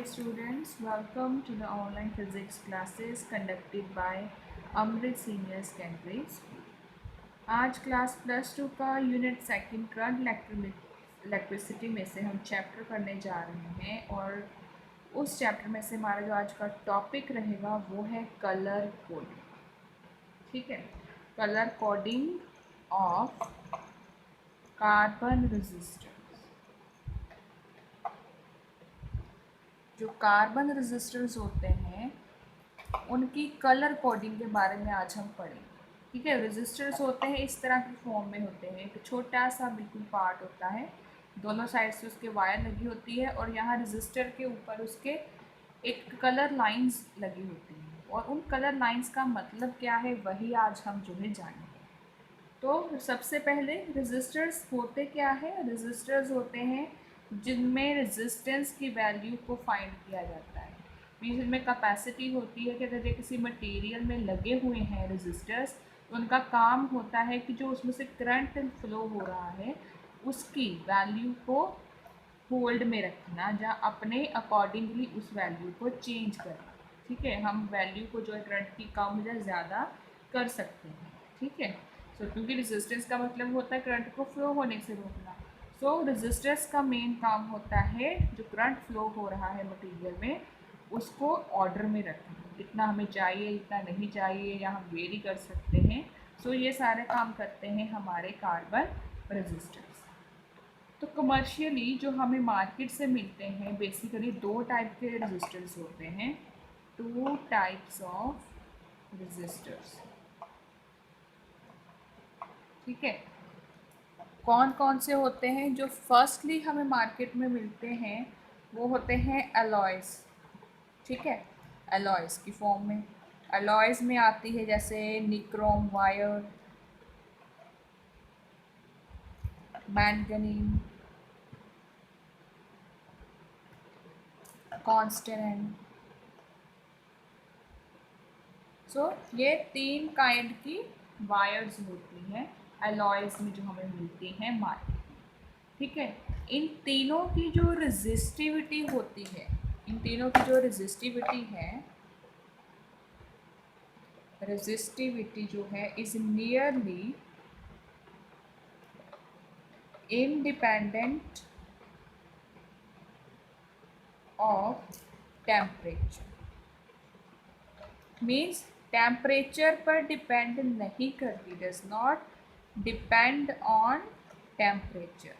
students, welcome to the online physics classes conducted by Amrit Senior Secondary School. आज class +2 का unit second current electricity में से हम chapter करने जा रहे हैं और उस चैप्टर में से हमारा जो आज का टॉपिक रहेगा वो है कलर कोडिंग। ठीक है, colour coding of carbon resistor. जो कार्बन रेजिस्टर्स होते हैं उनकी कलर कोडिंग के बारे में आज हम पढ़ेंगे। ठीक है, रेजिस्टर्स होते हैं इस तरह की फॉर्म में होते हैं, एक छोटा सा बिल्कुल पार्ट होता है, दोनों साइड से उसके वायर लगी होती है और यहाँ रेजिस्टर के ऊपर उसके एक कलर लाइंस लगी होती हैं और उन कलर लाइंस का मतलब क्या है वही आज हम जो है जानेंगे। तो सबसे पहले रेजिस्टर्स होते क्या है? रेजिस्टर्स होते हैं जिनमें रेजिस्टेंस की वैल्यू को फाइंड किया जाता है। मीन्स इनमें कैपेसिटी होती है कि अगर ये किसी मटेरियल में लगे हुए हैं रेजिस्टर्स, उनका काम होता है कि जो उसमें से करंट फ्लो हो रहा है उसकी वैल्यू को होल्ड में रखना, जहाँ अपने अकॉर्डिंगली उस वैल्यू को चेंज करना। ठीक है, हम वैल्यू को जो है करंट की कम या ज़्यादा कर सकते हैं। ठीक है, क्योंकि रेजिस्टेंस का मतलब होता है करंट को फ्लो होने से रोकना। रेजिस्टेंस का मेन काम होता है जो करंट फ्लो हो रहा है मटेरियल में उसको ऑर्डर में रखना, इतना हमें चाहिए इतना नहीं चाहिए या हम वेरी कर सकते हैं। ये सारे काम करते हैं हमारे कार्बन रेजिस्टर्स। तो कमर्शियली जो हमें मार्केट से मिलते हैं बेसिकली दो टाइप के रेजिस्टर्स होते हैं, टू टाइप्स ऑफ रेजिस्टर्स। ठीक है, कौन कौन से होते हैं? जो फर्स्टली हमें मार्केट में मिलते हैं वो होते हैं एलॉयज़। ठीक है, एलॉयज़ की फॉर्म में, एलॉयज़ में आती है जैसे निक्रोम वायर, मैंगनीज, कॉन्स्टेंट। ये तीन काइंड की वायर्स होती हैं एलॉयज़ में जो हमें मिलती हैं मार्केट में। ठीक है, इन तीनों की जो रेजिस्टिविटी होती है, इन तीनों की जो रेजिस्टिविटी जो है is nearly independent of temperature. Means temperature पर डिपेंड नहीं करती, does not depend on temperature.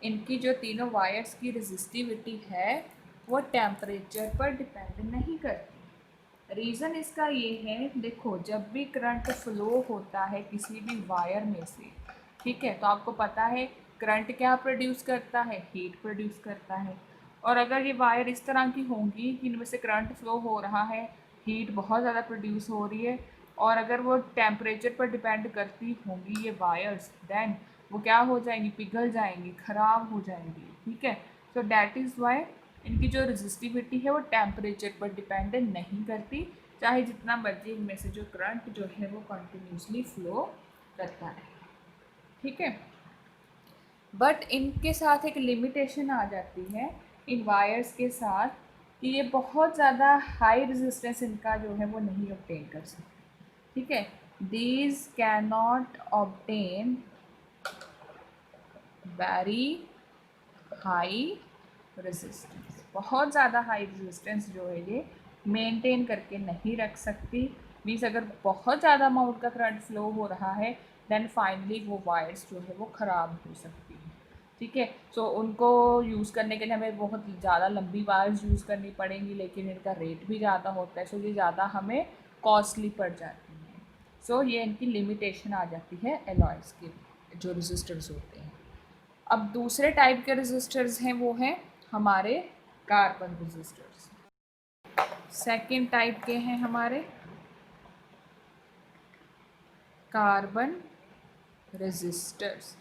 इनकी जो तीनों वायर्स की रेजिस्टिविटी है वो टेम्परेचर पर डिपेंड नहीं करती। रीज़न इसका ये है, देखो जब भी करंट फ्लो होता है किसी भी वायर में से, ठीक है, तो आपको पता है करंट क्या प्रोड्यूस करता है? हीट प्रोड्यूस करता है। और अगर ये वायर इस तरह की होंगी कि इनमें से करंट फ्लो हो रहा है, हीट बहुत ज़्यादा प्रोड्यूस हो रही है और अगर वो टेम्परेचर पर डिपेंड करती होंगी ये वायर्स, देन वो क्या हो जाएंगी? पिघल जाएंगी, ख़राब हो जाएंगी। ठीक है, सो डैट इज़ वाई इनकी जो रेजिस्टिविटी है वो टेम्परेचर पर डिपेंड नहीं करती, चाहे जितना मर्जी इनमें से जो करंट जो है वो कंटिन्यूसली फ्लो करता है। ठीक है, बट इनके साथ एक लिमिटेशन आ जाती है इन वायर्स के साथ कि ये बहुत ज़्यादा हाई रेजिस्टेंस इनका जो है वो नहीं ऑब्टेन कर सकते। ठीक है, these can not obtain very high resistance. बहुत ज़्यादा हाई रेजिस्टेंस जो है ये मेंटेन करके नहीं रख सकती। मीन्स अगर बहुत ज़्यादा अमाउंट का करंट फ्लो हो रहा है देन फाइनली वो वायर्स जो है वो ख़राब हो सकती है। ठीक है, उनको यूज़ करने के लिए हमें बहुत ज़्यादा लंबी वायर्स यूज़ करनी पड़ेंगी, लेकिन इनका रेट भी ज़्यादा होता है, ये ज़्यादा हमें कॉस्टली पड़ जाती हैं। ये इनकी लिमिटेशन आ जाती है एलॉयज़ के जो रेजिस्टर्स होते हैं। अब दूसरे टाइप के रेजिस्टर्स हैं वो हैं हमारे कार्बन रेजिस्टर्स। सेकेंड टाइप के हैं हमारे कार्बन रेजिस्टर्स।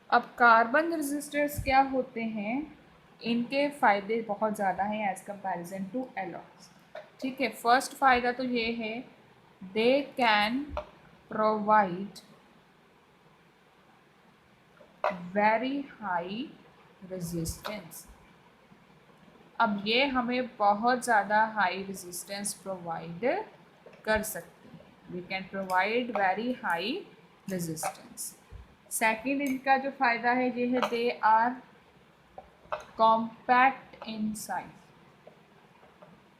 अब कार्बन रेजिस्टर्स क्या होते हैं? इनके फ़ायदे बहुत ज़्यादा हैं एज़ कंपैरिजन टू एलॉयज़। ठीक है, फर्स्ट फ़ायदा तो ये है, they can provide very high resistance. अब ये हमें बहुत ज़्यादा हाई रेजिस्टेंस प्रोवाइड कर सकते हैं। We can provide very high resistance. Second इनका जो फ़ायदा है ये है they are compact in size.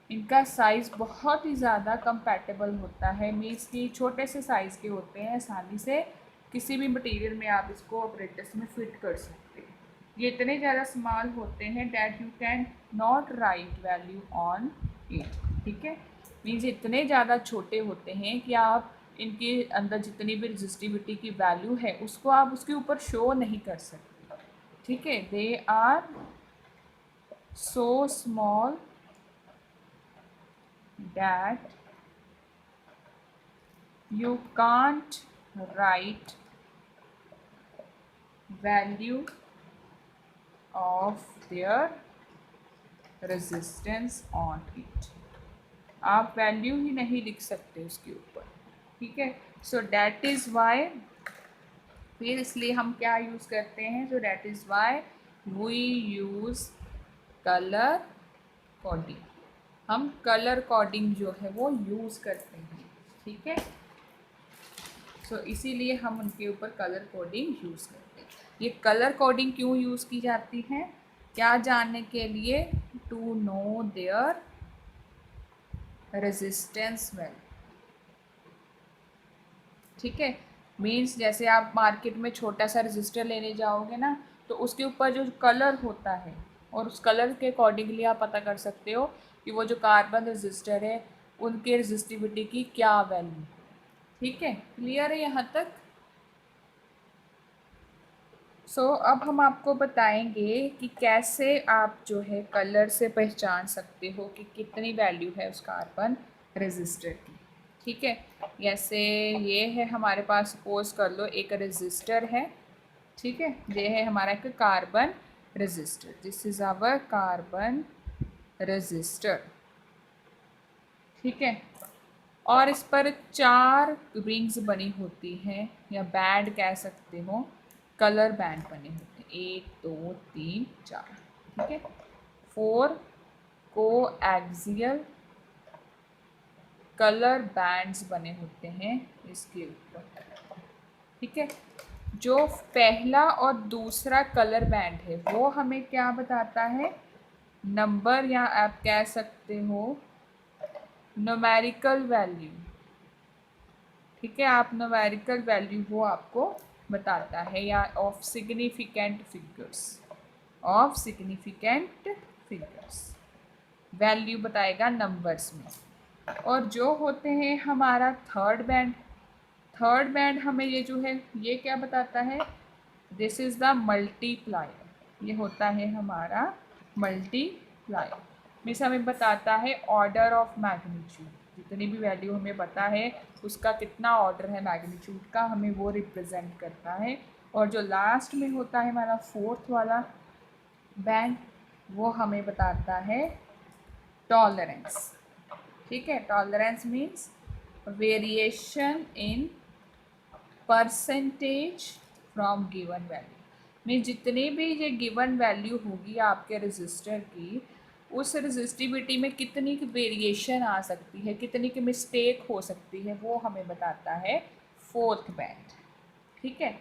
इनका साइज़ बहुत ही ज़्यादा कंपैटिबल होता है, मीन्स कि छोटे से साइज़ के होते हैं, आसानी से किसी भी मटेरियल में आप इसको ऑपरेटर्स में फिट कर सकते हैं। ये इतने ज़्यादा स्मॉल होते हैं that you can not right value on it. ठीक है, मीन्स इतने ज़्यादा छोटे होते हैं कि आप इनके अंदर जितनी भी रजिस्टिविटी की वैल्यू है उसको आप उसके ऊपर शो नहीं कर सकते। ठीक है, they are so small that you can't write value of their resistance on it। आप वैल्यू ही नहीं लिख सकते उसके ऊपर। ठीक है, सो डैट इज़ वाई, फिर इसलिए हम क्या यूज़ करते हैं, so that is why we use colour coding. हम कलर कोडिंग जो है वो यूज़ करते हैं। ठीक है, सो इसीलिए हम उनके ऊपर कलर कोडिंग यूज़ करते हैं। ये कलर कोडिंग क्यों यूज़ की जाती है, क्या जानने के लिए, to know their resistance value. ठीक है, मीन्स जैसे आप मार्केट में छोटा सा रजिस्टर लेने जाओगे ना, तो उसके ऊपर जो कलर होता है और उस कलर के अकॉर्डिंगली आप पता कर सकते हो कि वो जो कार्बन रजिस्टर है उनके रजिस्टिविटी की क्या वैल्यू। ठीक है, क्लियर है यहाँ तक। अब हम आपको बताएंगे कि कैसे आप जो है कलर से पहचान सकते हो कि कितनी वैल्यू है उस कार्बन रजिस्टर की। ठीक है, जैसे ये है हमारे पास, सपोज कर लो एक रजिस्टर है। ठीक है, ये है हमारा एक carbon resistor, this is our carbon resistor. ठीक है, और इस पर 4 रिंग्स बनी होती हैं या बैंड कह सकते हो, कलर बैंड बने होते हैं, 1 2 3 4। ठीक है, 4 को एक्सियल कलर बैंड्स बने होते हैं इसके ऊपर। ठीक है, जो पहला और दूसरा कलर बैंड है वो हमें क्या बताता है, नंबर, या आप कह सकते हो न्यूमेरिकल वैल्यू। ठीक है, आप न्यूमेरिकल वैल्यू वो आपको बताता है, या of significant figures, of significant figures value बताएगा नंबर्स में। और जो होते हैं हमारा थर्ड बैंड, थर्ड बैंड हमें ये जो है ये क्या बताता है, दिस इज़ द मल्टीप्लायर। ये होता है हमारा मल्टीप्लायर, मीन्स हमें बताता है ऑर्डर ऑफ मैग्नीट्यूड, जितनी भी वैल्यू हमें पता है उसका कितना ऑर्डर है मैग्नीट्यूड का, हमें वो रिप्रेजेंट करता है। और जो लास्ट में होता है हमारा फोर्थ वाला बैंड, वो हमें बताता है टॉलरेंस। ठीक है, tolerance means variation in percentage from given value. Mean जितनी भी ये गिवन वैल्यू होगी आपके रजिस्टर की, उस रजिस्टिविटी में कितनी की वेरिएशन आ सकती है, कितनी की मिस्टेक हो सकती है, वो हमें बताता है फोर्थ बैंड। ठीक है,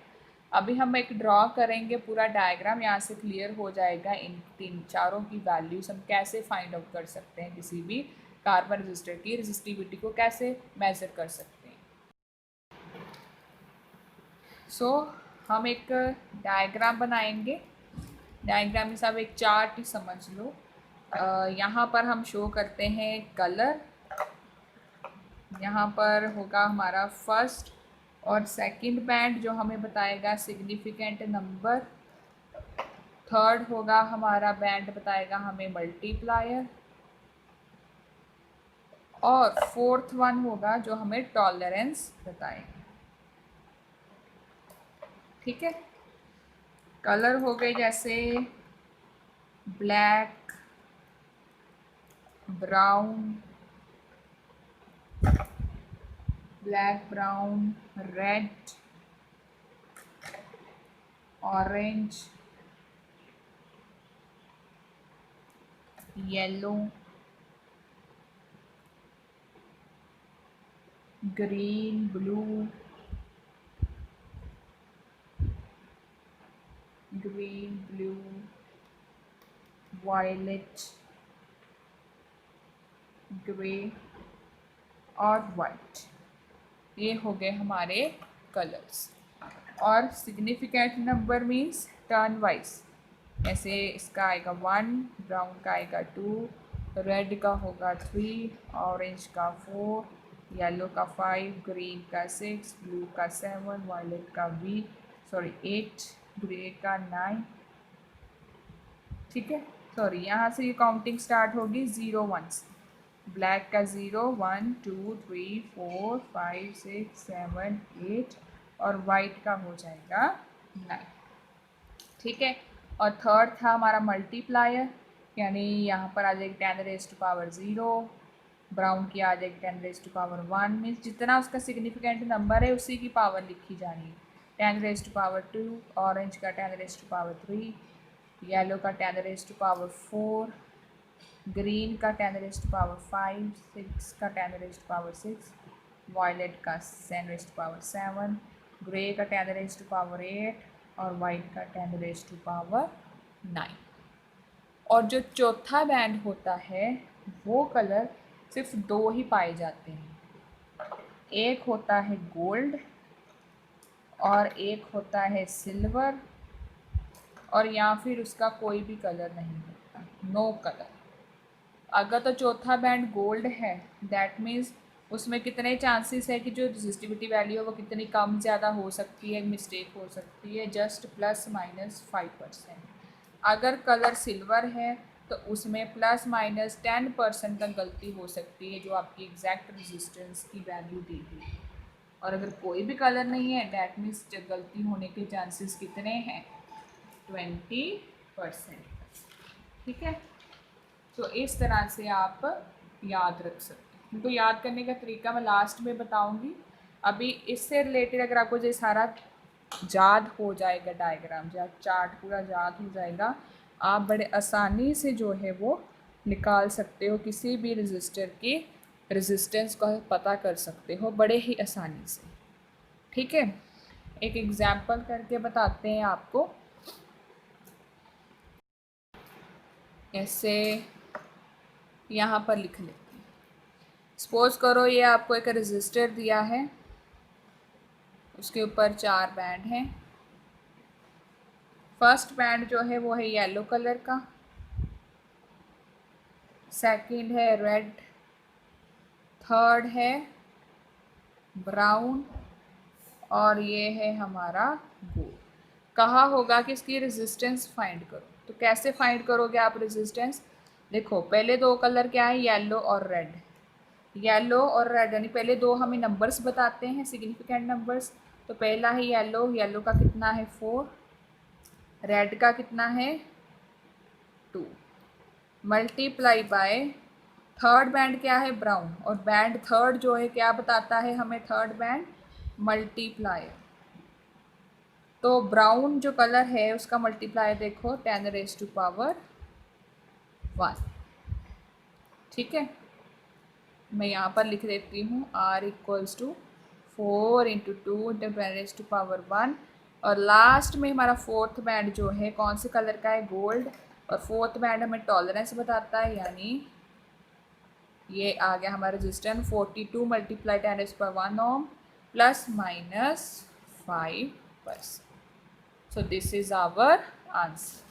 अभी हम एक ड्रॉ करेंगे पूरा डायग्राम, यहाँ से क्लियर हो जाएगा इन तीन चारों की वैल्यूज हम कैसे फाइंड आउट कर सकते हैं, किसी भी कार्बन रजिस्टर की रजिस्टिविटी को कैसे मेजर कर सकते हैं। हम एक डायग्राम बनाएंगे, डायग्राम में सब एक चार्ट ही समझ लो। यहाँ पर हम शो करते हैं कलर, यहाँ पर होगा हमारा फर्स्ट और सेकंड बैंड जो हमें बताएगा सिग्निफिकेंट नंबर, थर्ड होगा हमारा बैंड बताएगा हमें मल्टीप्लायर, और फोर्थ वन होगा जो हमें टॉलरेंस बताएगा। ठीक है, कलर हो गए जैसे black, brown, black, brown, red, orange, yellow, green, blue, green, blue, violet, grey और वाइट। ये हो गए हमारे कलर्स। और significant number means turn wise, ऐसे इसका आएगा 1, ब्राउन का आएगा 2, रेड का होगा 3, ऑरेंज का 4, येलो का 5, ग्रीन का 6, ब्लू का 7, वायलेट का 8, ग्रे का 9। ठीक है, सॉरी यहाँ से ये काउंटिंग स्टार्ट होगी 0 1 से। ब्लैक का 0 1 2 3 4 5 6 7 8 और वाइट का हो जाएगा 9। ठीक है, और थर्ड था हमारा मल्टीप्लायर, यानी यहाँ पर आ जाएगी 10 रेज़ टू पावर 0, ब्राउन की आ जाएगी 10 रेज़ टू पावर 1, मीन्स जितना उसका सिग्निफिकेंट नंबर है उसी की पावर लिखी जानी है। 10 रेज़ टू पावर 2, ऑरेंज का 10 रेज़ टू पावर 3, येलो का 10 रेज़ टू पावर 4, ग्रीन का 10 रेज़ टू पावर 5, 6 का 10 रेज़ टू पावर 6, वायलेट का 10 रेज़ टू पावर 7, ग्रे का 10 रेज़ टू पावर 8 और वाइट का 10 रेज़ टू पावर 9। और जो चौथा बैंड होता है वो कलर सिर्फ 2 ही पाए जाते हैं, एक होता है गोल्ड और एक होता है सिल्वर, और या फिर उसका कोई भी कलर नहीं होता, नो कलर। अगर तो चौथा बैंड गोल्ड है दैट मीन्स उसमें कितने चांसेस है कि जो रेजिस्टिविटी वैल्यू है वो कितनी कम ज़्यादा हो सकती है, मिस्टेक हो सकती है, जस्ट ±5%। अगर कलर सिल्वर है तो उसमें ±10% तक गलती हो सकती है जो आपकी एग्जैक्ट रेजिस्टेंस की वैल्यू देगी। और अगर कोई भी कलर नहीं है दैट मीन्स गलती होने के चांसेस कितने हैं, 20%। ठीक है, तो इस तरह से आप याद रख सकते हैं। इनको याद करने का तरीका मैं लास्ट में बताऊंगी। अभी इससे रिलेटेड अगर आपको जो सारा याद हो जाएगा, डायग्राम या चार्ट पूरा याद हो जाएगा, आप बड़े आसानी से जो है वो निकाल सकते हो, किसी भी रजिस्टर की रेजिस्टेंस का पता कर सकते हो बड़े ही आसानी से। ठीक है, एक एग्जाम्पल करके बताते हैं आपको। ऐसे यहाँ पर लिख लेते हैं, सपोज करो ये आपको एक रजिस्टर दिया है, उसके ऊपर 4 बैंड हैं। फर्स्ट बैंड जो है वो है येलो कलर का, सेकंड है रेड, थर्ड है ब्राउन और ये है हमारा गोल्ड। कहा होगा कि इसकी रेजिस्टेंस फाइंड करो, तो कैसे फाइंड करोगे आप रेजिस्टेंस? देखो पहले 2 कलर क्या है, येलो और रेड। येलो और रेड यानी पहले 2 हमें नंबर्स बताते हैं, सिग्निफिकेंट नंबर्स। तो पहला है येलो, येलो का कितना है 4, रेड का कितना है 2, मल्टीप्लाई बाय थर्ड बैंड क्या है ब्राउन, और बैंड थर्ड जो है क्या बताता है हमें, थर्ड बैंड मल्टीप्लायर। तो ब्राउन जो कलर है उसका मल्टीप्लायर देखो 10 रेज़ टू पावर 1। ठीक है, मैं यहाँ पर लिख देती हूँ R equals to 4 into 2 into 10 raise to power 1। और लास्ट में हमारा फोर्थ बैंड जो है कौन से कलर का है, गोल्ड, और फोर्थ बैंड हमें टॉलरेंस बताता है, यानी ये आ गया हमारा resistance 42 multiply 10 raise to power 1 ohm +-5%। So this is our answer.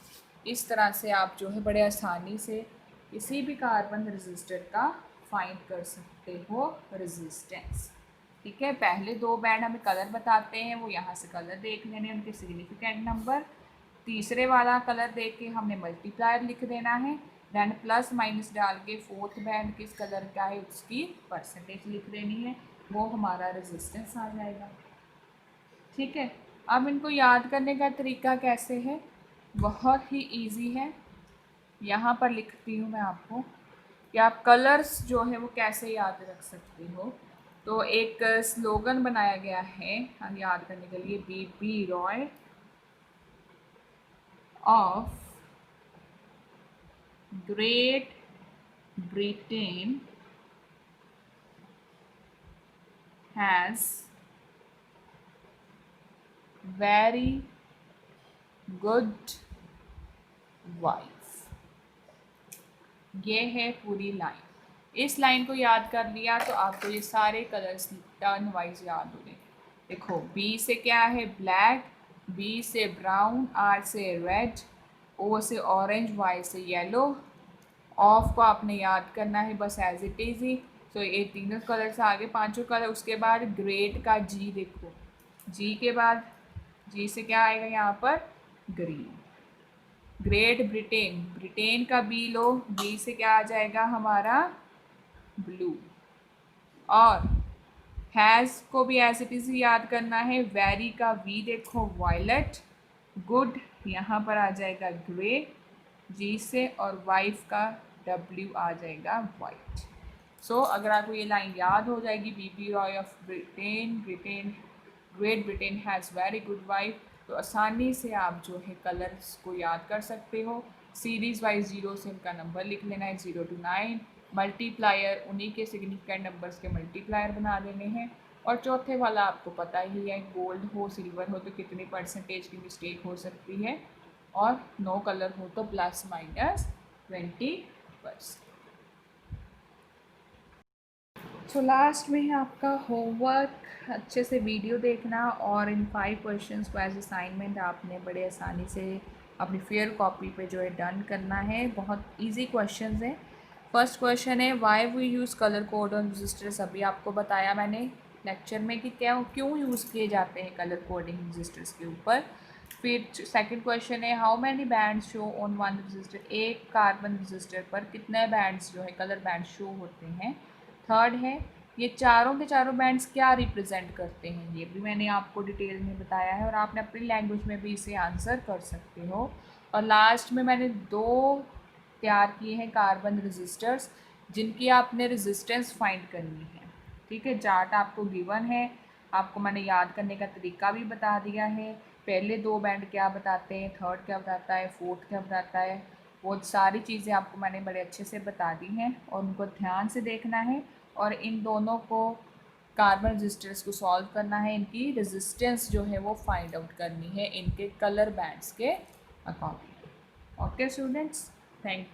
इस तरह से आप जो है बड़े आसानी से किसी भी कार्बन रेजिस्टर का फाइंड कर सकते हो रेजिस्टेंस। ठीक है, पहले 2 बैंड हमें कलर बताते हैं, वो यहाँ से कलर देख लेने, उनके सिग्निफिकेंट नंबर। तीसरे वाला कलर देख के हमने मल्टीप्लायर लिख देना है, देन प्लस माइनस डाल के फोर्थ बैंड किस कलर का है उसकी परसेंटेज लिख देनी है, वो हमारा रेजिस्टेंस आ जाएगा। ठीक है, अब इनको याद करने का तरीका कैसे है, बहुत ही इजी है। यहाँ पर लिखती हूँ मैं आपको कि आप कलर्स जो है वो कैसे याद रख सकते हो। तो एक स्लोगन बनाया गया है याद करने के लिए, B Roy of Great Britain has very good wife। ये है पूरी लाइन। इस लाइन को याद कर लिया तो आपको ये सारे कलर्स टर्न वाइज याद हो गए। देखो, बी से क्या है ब्लैक, बी से ब्राउन, आर से रेड, ओ से ऑरेंज, वाई से येलो। ऑफ को आपने याद करना है बस एज इट इज ही। तो ये तीनों कलर से आगे पांचों कलर। उसके बाद ग्रेट का जी, देखो जी के बाद, जी से क्या आएगा यहाँ पर ग्रीन। ग्रेट ब्रिटेन, ब्रिटेन का बी लो, बी से क्या आ जाएगा हमारा ब्लू। और हैज़ को भी एज इट इज याद करना है। वेरी का वी देखो वायलेट, गुड यहाँ पर आ जाएगा ग्रे जी से, और वाइफ का डब्ल्यू आ जाएगा वाइट। सो अगर आपको ये लाइन याद हो जाएगी, Bibi Roy of Britain, Britain Great Britain has very good wife, तो आसानी से आप जो है कलर्स को याद कर सकते हो। सीरीज़ वाइज जीरो से उनका नंबर लिख लेना है 0 to 9। मल्टीप्लायर उन्हीं के सिग्निफिकेंट नंबर्स के मल्टीप्लायर बना देने हैं। और चौथे वाला आपको पता ही है, गोल्ड हो सिल्वर हो तो कितनी परसेंटेज की मिस्टेक हो सकती है, और नो कलर हो तो ±20%। सो लास्ट में है आपका होमवर्क। अच्छे से वीडियो देखना और इन 5 क्वेश्चंस को एज असाइनमेंट आपने बड़े आसानी से अपनी फेयर कॉपी पे जो है डन करना है। बहुत इजी क्वेश्चंस हैं। फर्स्ट क्वेश्चन है why we use colour code on resistors. अभी आपको बताया मैंने लेक्चर में कि क्या क्यों यूज़ किए जाते हैं कलर कोडिंग रजिस्टर्स के ऊपर। फिर सेकंड क्वेश्चन है how many bands show on one register. एक कार्बन रजिस्टर पर कितने बैंड्स जो है कलर बैंड शो होते हैं। थर्ड है ये चारों के चारों बैंड्स क्या रिप्रेजेंट करते हैं, ये भी मैंने आपको डिटेल में बताया है और आपने अपनी लैंग्वेज में भी इसे आंसर कर सकते हो। और लास्ट में मैंने 2 तैयार किए हैं कार्बन रजिस्टर्स, जिनकी आपने रेजिस्टेंस फाइंड करनी है। ठीक है, चार्ट आपको गिवन है, आपको मैंने याद करने का तरीका भी बता दिया है। पहले 2 बैंड क्या बताते हैं, थर्ड क्या बताता है, फोर्थ क्या बताता है, वो सारी चीज़ें आपको मैंने बड़े अच्छे से बता दी हैं और उनको ध्यान से देखना है। और इन दोनों को कार्बन रजिस्टर्स को सॉल्व करना है, इनकी रेजिस्टेंस जो है वो फाइंड आउट करनी है इनके कलर बैंड्स के अकॉर्डिंग। Okay students, thank